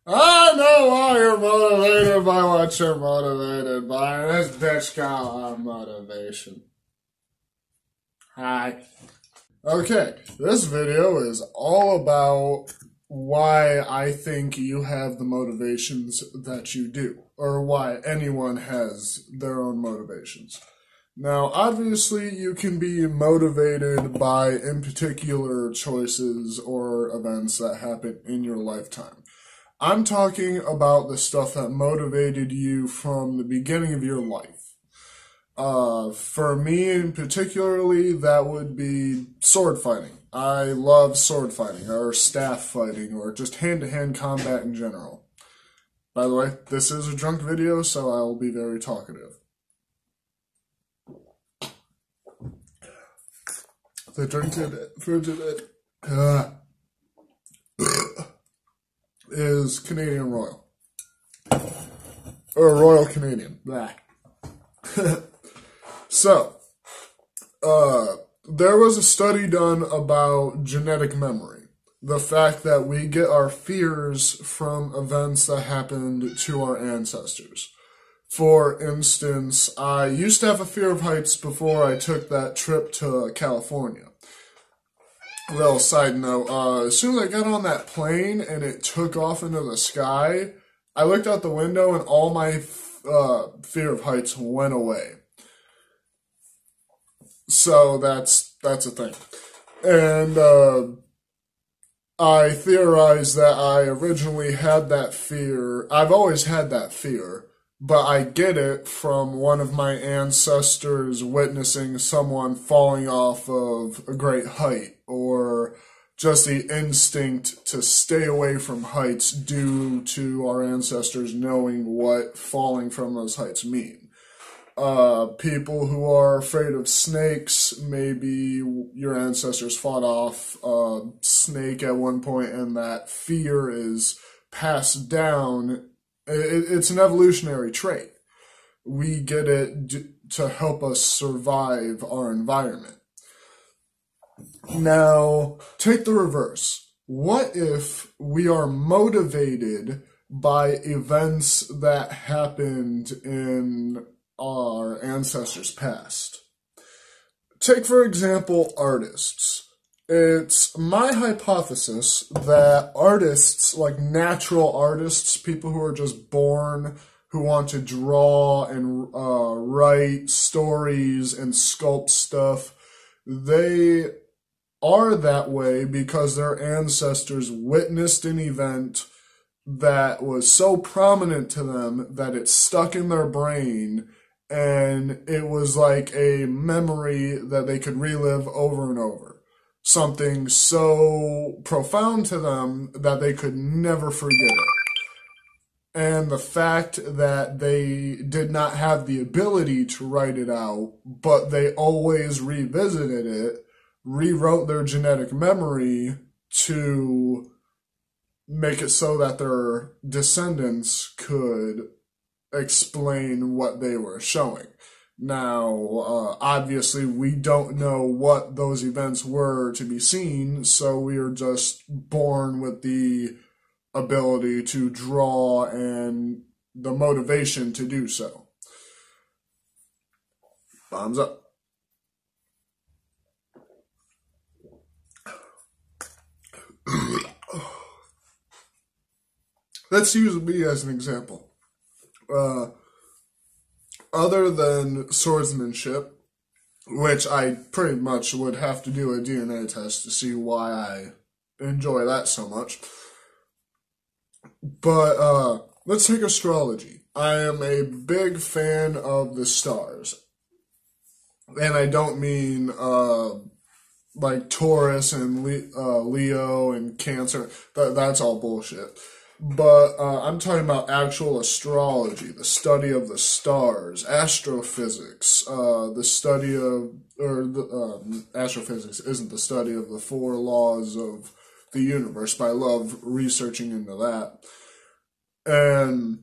I know why you're motivated by what you're motivated by. This bitch got motivation. Hi. Okay, this video is all about why I think you have the motivations that you do, or why anyone has their own motivations. Now, obviously, you can be motivated by in particular choices or events that happen in your lifetime. I'm talking about the stuff that motivated you from the beginning of your life. For me in particularly, that would be sword fighting. I love sword fighting, or staff fighting, or just hand-to-hand combat in general. By the way, this is a drunk video, so I will be very talkative. The drink for today is Canadian Royal. Or Royal Canadian. Blah. So, there was a study done about genetic memory. The fact that we get our fears from events that happened to our ancestors. For instance, I used to have a fear of heights before I took that trip to California. Little side note, as soon as I got on that plane and it took off into the sky, I looked out the window and all my fear of heights went away. So that's a thing. And I theorized that I originally had that fear. I've always had that fear, but I get it from one of my ancestors witnessing someone falling off of a great height, or just the instinct to stay away from heights due to our ancestors knowing what falling from those heights mean. People who are afraid of snakes, maybe your ancestors fought off a snake at one point and that fear is passed down. It's an evolutionary trait. We get it to help us survive our environment. Now, take the reverse. What if we are motivated by events that happened in our ancestors' past? Take, for example, artists. It's my hypothesis that artists, like natural artists, people who are just born, who want to draw and write stories and sculpt stuff, they are that way because their ancestors witnessed an event that was so prominent to them that it stuck in their brain, and it was like a memory that they could relive over and over. Something so profound to them that they could never forget it. And the fact that they did not have the ability to write it out, but they always revisited it, rewrote their genetic memory to make it so that their descendants could explain what they were showing. Now, obviously, we don't know what those events were to be seen, so we are just born with the ability to draw and the motivation to do so. Thumbs up. Let's use me as an example. Other than swordsmanship, which I pretty much would have to do a DNA test to see why I enjoy that so much. But let's take astrology. I am a big fan of the stars. And I don't mean like Taurus and Leo and Cancer. That's all bullshit. But I'm talking about actual astrology, the study of the stars, astrophysics, the study of, astrophysics isn't the study of the 4 laws of the universe, but I love researching into that. And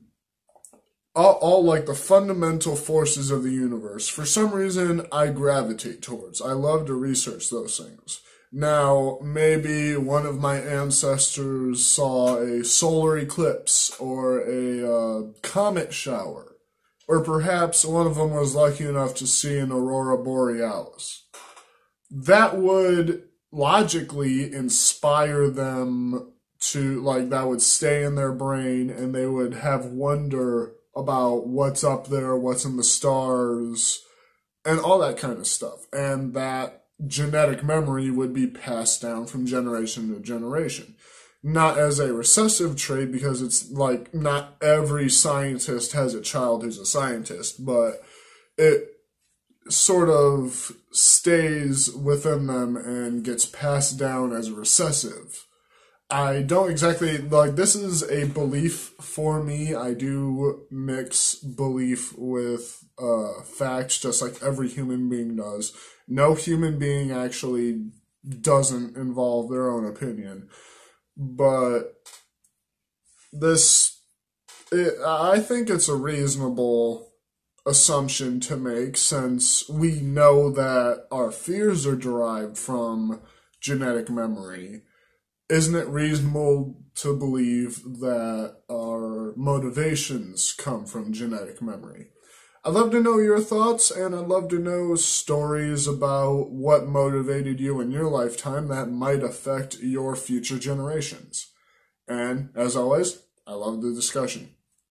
all like the fundamental forces of the universe, for some reason, I gravitate towards. I love to research those things. Now, maybe one of my ancestors saw a solar eclipse or a comet shower, or perhaps one of them was lucky enough to see an aurora borealis. That would logically inspire them to, like, that would stay in their brain and they would have wonder about what's up there, what's in the stars, and all that kind of stuff. And that genetic memory would be passed down from generation to generation. Not as a recessive trait, because it's like not every scientist has a child who's a scientist, but it sort of stays within them and gets passed down as a recessive. I don't exactly, like, this is a belief for me. I do mix belief with facts, just like every human being does. No human being actually doesn't involve their own opinion. But I think it's a reasonable assumption to make, since we know that our fears are derived from genetic memory. Isn't it reasonable to believe that our motivations come from genetic memory? I'd love to know your thoughts, and I'd love to know stories about what motivated you in your lifetime that might affect your future generations. And as always, I love the discussion.